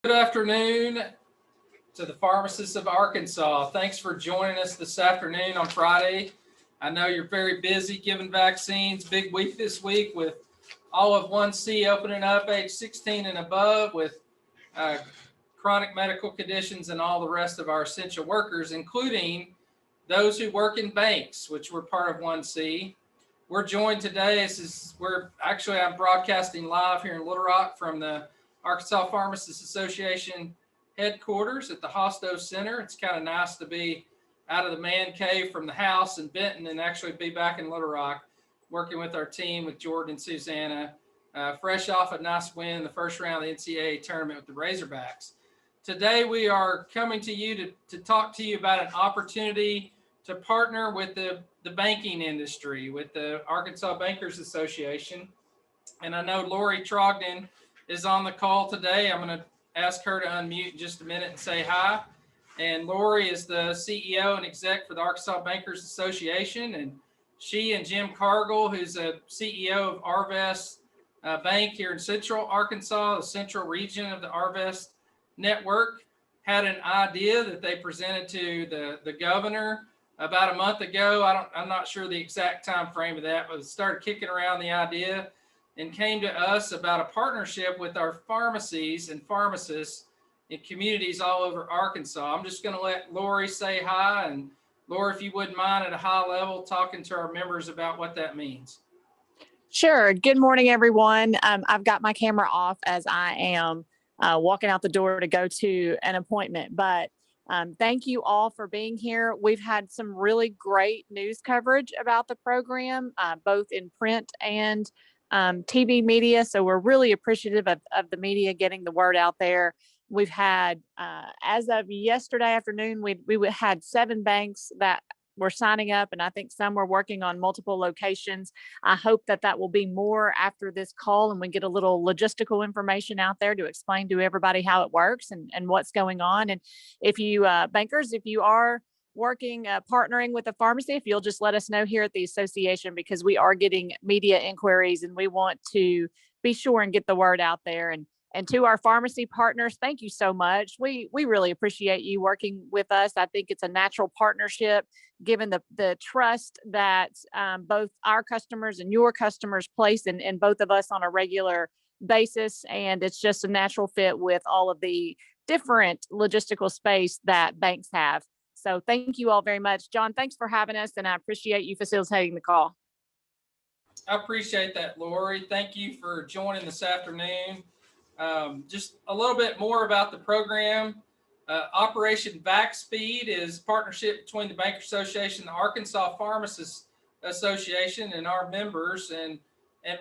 Good afternoon to the pharmacists of Arkansas. Thanks for joining us this afternoon on Friday. I know you're very busy giving vaccines. Big week this week with all of 1C opening up, age 16 and above, with chronic medical conditions and all the rest of our essential workers, including those who work in banks, which were part of 1C. We're joined today. I'm broadcasting live here in Little Rock from the Arkansas Pharmacists Association headquarters at the Hosto Center. It's kind of nice to be out of the man cave from the house in Benton and actually be back in Little Rock working with our team with Jordan and Susanna, fresh off a nice win in the first round of the NCAA tournament with the Razorbacks. Today we are coming to you to talk to you about an opportunity to partner with the banking industry, with the Arkansas Bankers Association. And I know Lori Trogdon is on the call today. I'm going to ask her to unmute in just a minute and say hi. And Lori is the CEO and exec for the Arkansas Bankers Association. And she and Jim Cargill, who's a CEO of Arvest Bank here in Central Arkansas, the central region of the Arvest network, had an idea that they presented to the governor about a month ago. I'm not sure the exact time frame of that, but started kicking around the idea and came to us about a partnership with our pharmacies and pharmacists in communities all over Arkansas. I'm just going to let Lori say hi. And Lori, if you wouldn't mind at a high level talking to our members about what that means. Sure. Good morning, everyone. I've got my camera off as I am walking out the door to go to an appointment, but thank you all for being here. We've had some really great news coverage about the program, both in print and TV media. So we're really appreciative of the media getting the word out there. We've had, as of yesterday afternoon, we had 7 banks that were signing up, and I think some were working on multiple locations. I hope that will be more after this call, and we get a little logistical information out there to explain to everybody how it works and what's going on. And if you bankers, if you are working, partnering with a pharmacy, if you'll just let us know here at the association, because we are getting media inquiries and we want to be sure and get the word out there. And to our pharmacy partners, thank you so much. We really appreciate you working with us. I think it's a natural partnership, given the trust that both our customers and your customers place in both of us on a regular basis. And it's just a natural fit with all of the different logistical space that banks have. So thank you all very much. John, thanks for having us, and I appreciate you facilitating the call. I appreciate that, Lori. Thank you for joining this afternoon. Just a little bit more about the program. Operation VAXSPEED is a partnership between the Bankers Association, the Arkansas Pharmacists Association, and our members, and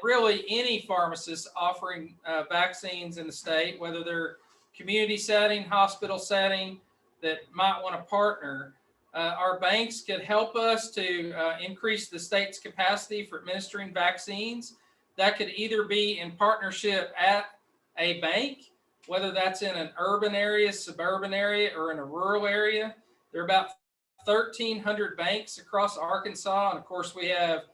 really any pharmacist offering vaccines in the state, whether they're community setting, hospital setting, that might want to partner. Our banks could help us to increase the state's capacity for administering vaccines. That could either be in partnership at a bank, whether that's in an urban area, suburban area, or in a rural area. There are about 1,300 banks across Arkansas. And of course, we have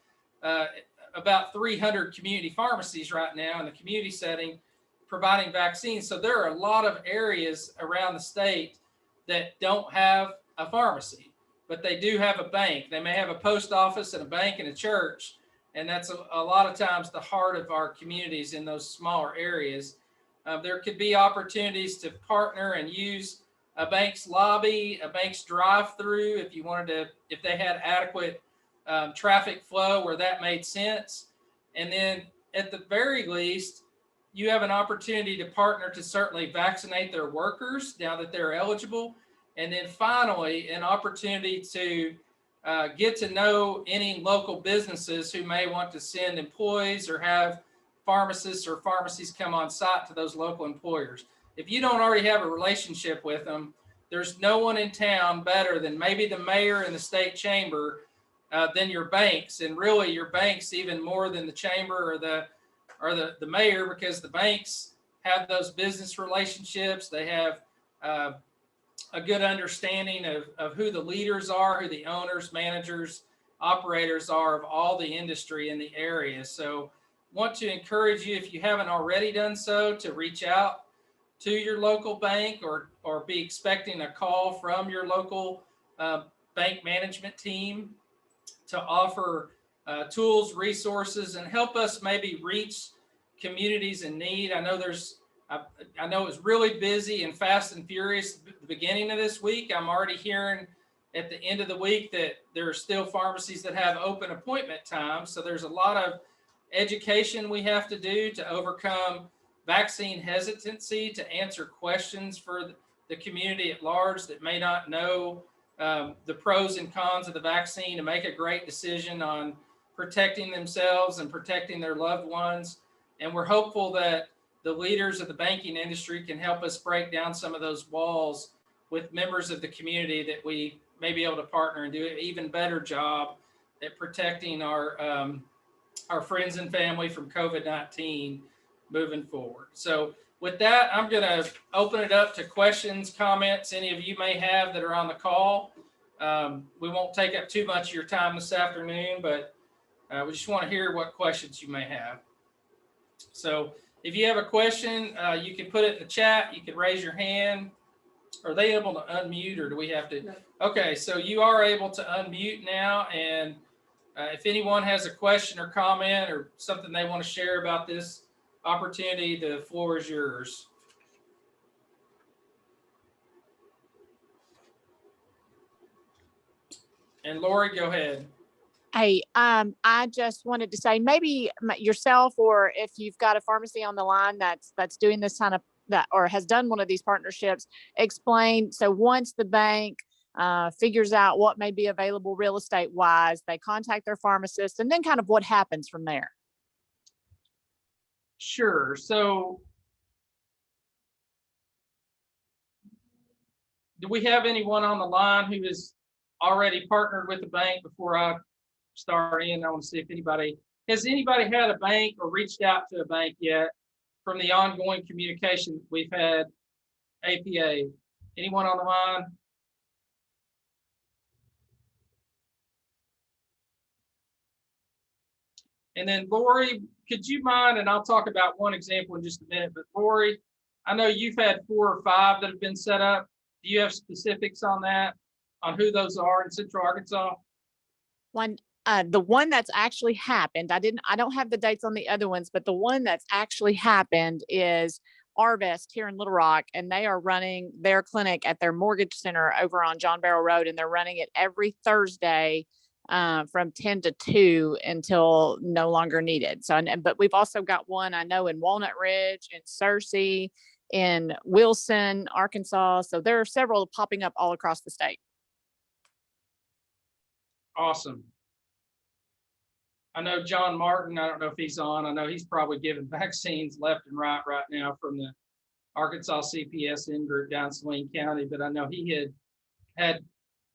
about 300 community pharmacies right now in the community setting providing vaccines. So there are a lot of areas around the state that don't have a pharmacy, but they do have a bank. They may have a post office and a bank and a church, and that's a lot of times the heart of our communities in those smaller areas. There could be opportunities to partner and use a bank's lobby, a bank's drive-through, if they had adequate traffic flow where that made sense. And then at the very least, you have an opportunity to partner to certainly vaccinate their workers now that they're eligible. And then finally, an opportunity to get to know any local businesses who may want to send employees or have pharmacists or pharmacies come on site to those local employers. If you don't already have a relationship with them, there's no one in town better than maybe the mayor and the state chamber than your banks. And really your banks even more than the chamber or the mayor, because the banks have those business relationships. They have a good understanding of who the leaders are, who the owners, managers, operators are of all the industry in the area. So want to encourage you, if you haven't already done so, to reach out to your local bank, or be expecting a call from your local bank management team to offer tools, resources, and help us maybe reach communities in need. I know I know it's really busy and fast and furious at the beginning of this week. I'm already hearing at the end of the week that there are still pharmacies that have open appointment times. So there's a lot of education we have to do to overcome vaccine hesitancy, to answer questions for the community at large that may not know the pros and cons of the vaccine, to make a great decision on protecting themselves and protecting their loved ones. And we're hopeful that the leaders of the banking industry can help us break down some of those walls with members of the community, that we may be able to partner and do an even better job at protecting our friends and family from COVID-19 moving forward. So with that, I'm going to open it up to questions, comments any of you may have that are on the call. We won't take up too much of your time this afternoon, but we just want to hear what questions you may have. So if you have a question, you can put it in the chat. You can raise your hand. Are they able to unmute, or do we have to? No. Okay, so you are able to unmute now. And if anyone has a question or comment or something they want to share about this opportunity, the floor is yours. And Lori, go ahead. Hey, I just wanted to say, maybe yourself, or if you've got a pharmacy on the line that's doing this kind of that, or has done one of these partnerships, explain. So once the bank figures out what may be available real estate wise, they contact their pharmacist, and then kind of what happens from there. Sure. So do we have anyone on the line who is already partnered with the bank? Before I start in, I want to see if has anybody had a bank or reached out to a bank yet from the ongoing communication we've had APA? Anyone on the line? And then Lori, could you mind, and I'll talk about one example in just a minute, but Lori, I know you've had 4 or 5 that have been set up. Do you have specifics on that, on who those are in Central Arkansas? The one that's actually happened, I don't have the dates on the other ones, but the one that's actually happened is Arvest here in Little Rock, and they are running their clinic at their mortgage center over on John Barrow Road, and they're running it every Thursday from 10 to 2 until no longer needed. So, but we've also got one I know in Walnut Ridge, in Searcy, in Wilson, Arkansas. So there are several popping up all across the state. Awesome. I know John Martin, I don't know if he's on. I know he's probably giving vaccines left and right now from the Arkansas CPS in group down Saline County, but I know he had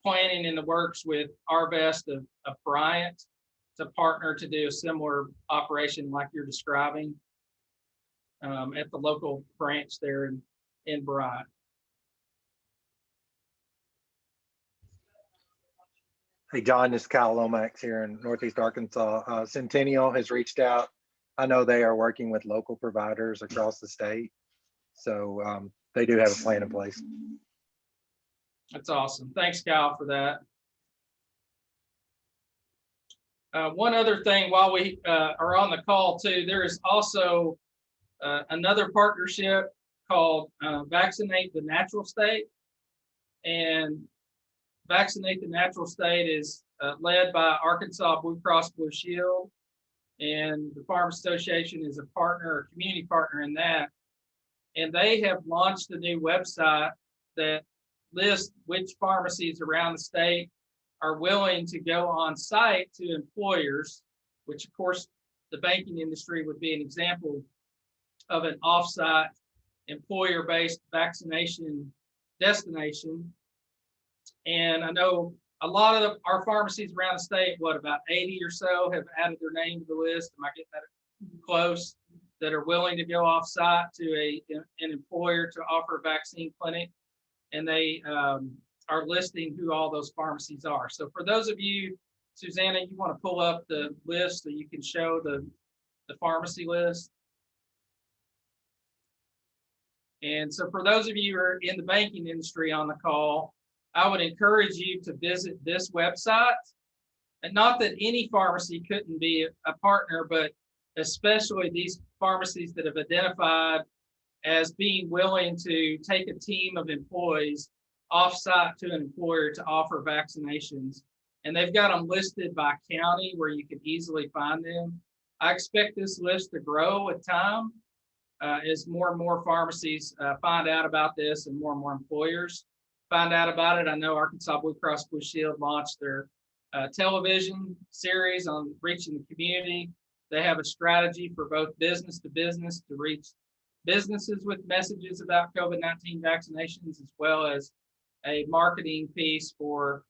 planning in the works with Arvest of Bryant to partner to do a similar operation like you're describing at the local branch there in Bryant. Hey, John, this is Kyle Lomax here in Northeast Arkansas. Centennial has reached out. I know they are working with local providers across the state. So they do have a plan in place. That's awesome. Thanks, Kyle, for that. One other thing while we are on the call too, there is also another partnership called Vaccinate the Natural State. And Vaccinate the Natural State is led by Arkansas Blue Cross Blue Shield, and the Farm Association is a partner, a community partner in that. And they have launched a new website that lists which pharmacies around the state are willing to go on site to employers, which of course the banking industry would be an example of an off-site employer-based vaccination destination. And I know a lot of our pharmacies around the state, about 80 or so have added their name to the list. Am I getting that close? That are willing to go off site to an employer to offer a vaccine clinic. And they are listing who all those pharmacies are. So for those of you, Susanna, you want to pull up the list so you can show the pharmacy list. And so for those of you who are in the banking industry on the call, I would encourage you to visit this website. And not that any pharmacy couldn't be a partner, but especially these pharmacies that have identified as being willing to take a team of employees off-site to an employer to offer vaccinations. And they've got them listed by county where you can easily find them. I expect this list to grow with time as more and more pharmacies find out about this and more employers find out about it. I know Arkansas Blue Cross Blue Shield launched their television series on reaching the community. They have a strategy for both business to business to reach businesses with messages about COVID-19 vaccinations, as well as a marketing piece for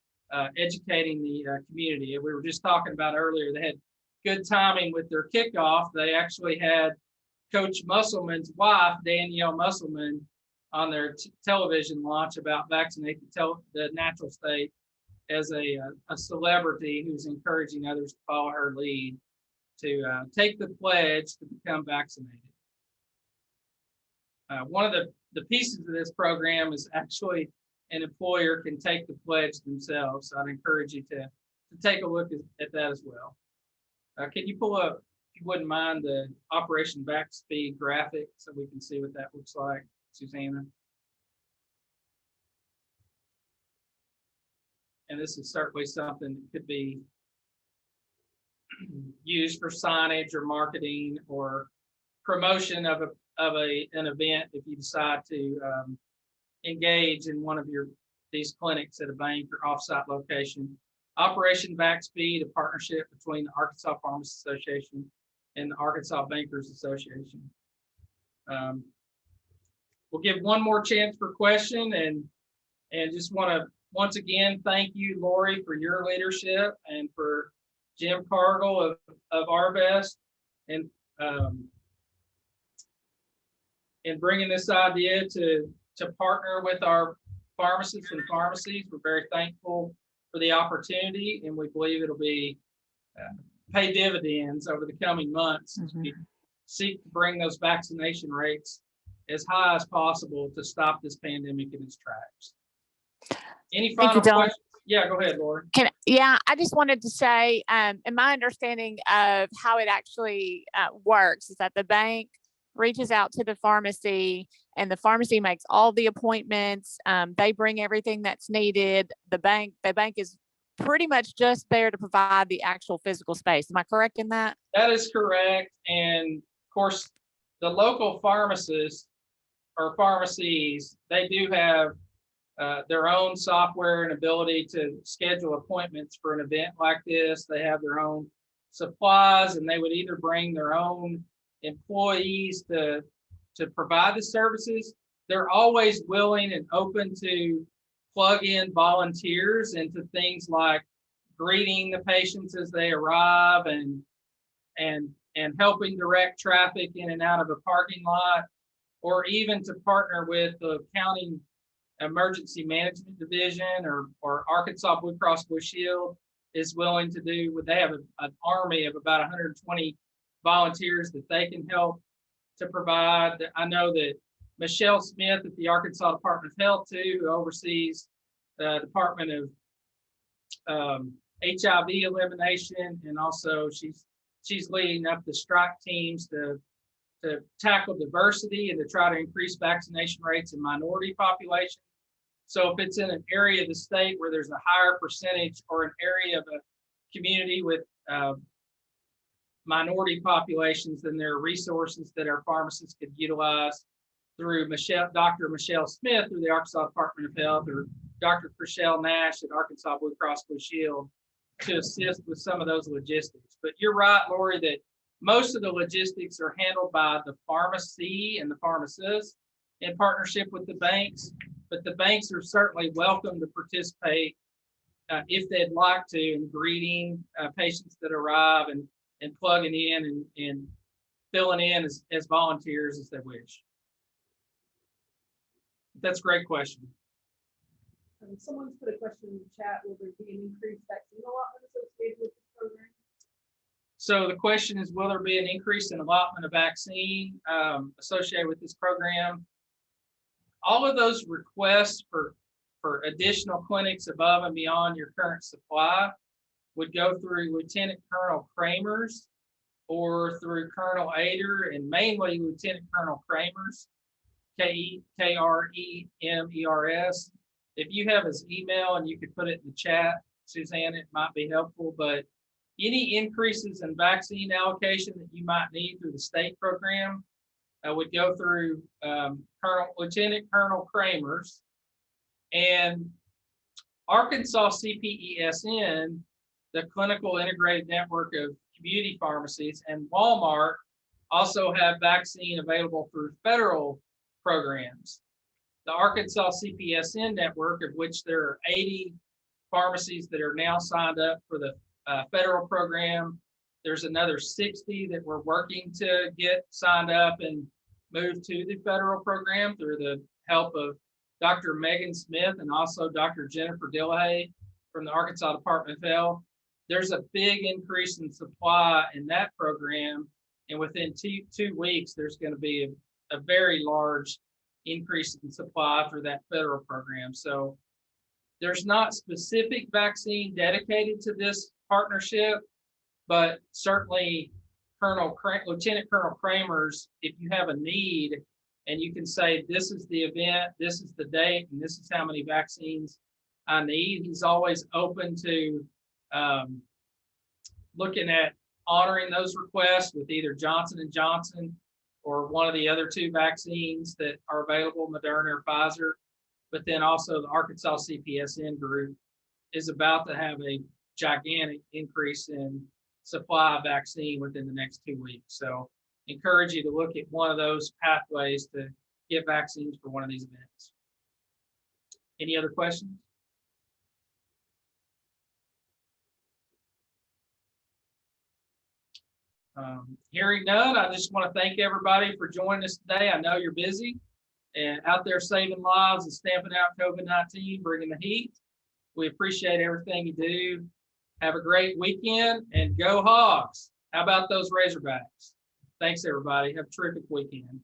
educating the community. And we were just talking about earlier, they had good timing with their kickoff. They actually had Coach Musselman's wife, Danielle Musselman, on their television launch about vaccinate the natural state as a celebrity who's encouraging others to follow her lead to take the pledge to become vaccinated. One of the pieces of this program is actually an employer can take the pledge themselves. So I'd encourage you to take a look at that as well. Can you pull up, if you wouldn't mind, the Operation VAXSPEED graphic so we can see what that looks like, Susanna? And this is certainly something that could be used for signage or marketing or promotion of an event if you decide to engage in one of these clinics at a bank or offsite location. Operation VAXSPEED, a partnership between the Arkansas Pharmacists Association and the Arkansas Bankers Association. We'll give one more chance for question and just want to once again thank you, Lori, for your leadership, and for Jim Cargill of Arvest and bringing this idea to partner with our pharmacists and pharmacies. We're very thankful for the opportunity, and we believe it'll be pay dividends over the coming months as we seek to bring those vaccination rates as high as possible to stop this pandemic in its tracks. Any final questions? Yeah, go ahead, Laura. I just wanted to say, and my understanding of how it actually works is that the bank reaches out to the pharmacy and the pharmacy makes all the appointments. They bring everything that's needed. The bank is pretty much just there to provide the actual physical space. Am I correct in that? That is correct. And of course, the local pharmacists or pharmacies, they do have their own software and ability to schedule appointments for an event like this. They have their own supplies, and they would either bring their own employees to provide the services. They're always willing and open to plug in volunteers into things like greeting the patients as they arrive and helping direct traffic in and out of a parking lot, or even to partner with the county emergency management division or Arkansas Blue Cross Blue Shield is willing to do. They have an army of about 120 volunteers that they can help to provide. I know that Michelle Smith at the Arkansas Department of Health too, who oversees the Department of HIV elimination, and also she's leading up the strike teams to tackle diversity and to try to increase vaccination rates in minority populations. So if it's in an area of the state where there's a higher percentage, or an area of a community with minority populations, then there are resources that our pharmacists could utilize through Dr. Michelle Smith through the Arkansas Department of Health, or Dr. Chriselle Nash at Arkansas Blue Cross Blue Shield to assist with some of those logistics. But you're right, Lori, that most of the logistics are handled by the pharmacy and the pharmacists in partnership with the banks, but the banks are certainly welcome to participate if they'd like to in greeting patients that arrive and plugging in and filling in as volunteers as they wish. That's a great question. Someone's put a question in the chat. Will there be an increased vaccine allotment associated with this program? So the question is, will there be an increase in allotment of vaccine associated with this program? all of those requests for additional clinics above and beyond your current supply would go through Lieutenant Colonel Kramers or through Colonel Ader, and mainly Lieutenant Colonel Kramers, Kremers. If you have his email and you could put it in the chat, Suzanne, it might be helpful. But any increases in vaccine allocation that you might need through the state program would go through Lieutenant Colonel Kramers. And Arkansas CPESN, the Clinical Integrated Network of Community Pharmacies, and Walmart also have vaccine available through federal programs. The Arkansas CPESN network, of which there are 80 pharmacies that are now signed up for the federal program. There's another 60 that we're working to get signed up and move to the federal program through the help of Dr. Megan Smith and also Dr. Jennifer Dillahay from the Arkansas Department of Health. There's a big increase in supply in that program, and within two weeks, there's going to be a very large increase in supply for that federal program. So there's not specific vaccine dedicated to this partnership, but certainly Lieutenant Colonel Kramers, if you have a need and you can say, this is the event, this is the date, and this is how many vaccines I need, he's always open to looking at honoring those requests with either Johnson & Johnson or one of the other two vaccines that are available, Moderna or Pfizer. But then also the Arkansas CPESN group is about to have a gigantic increase in supply of vaccine within the next 2 weeks. So encourage you to look at one of those pathways to get vaccines for one of these events. Any other questions? Hearing none, I just want to thank everybody for joining us today. I know you're busy and out there saving lives and stamping out COVID-19, bringing the heat. We appreciate everything you do. Have a great weekend and go Hogs. How about those Razorbacks? Thanks, everybody. Have a terrific weekend.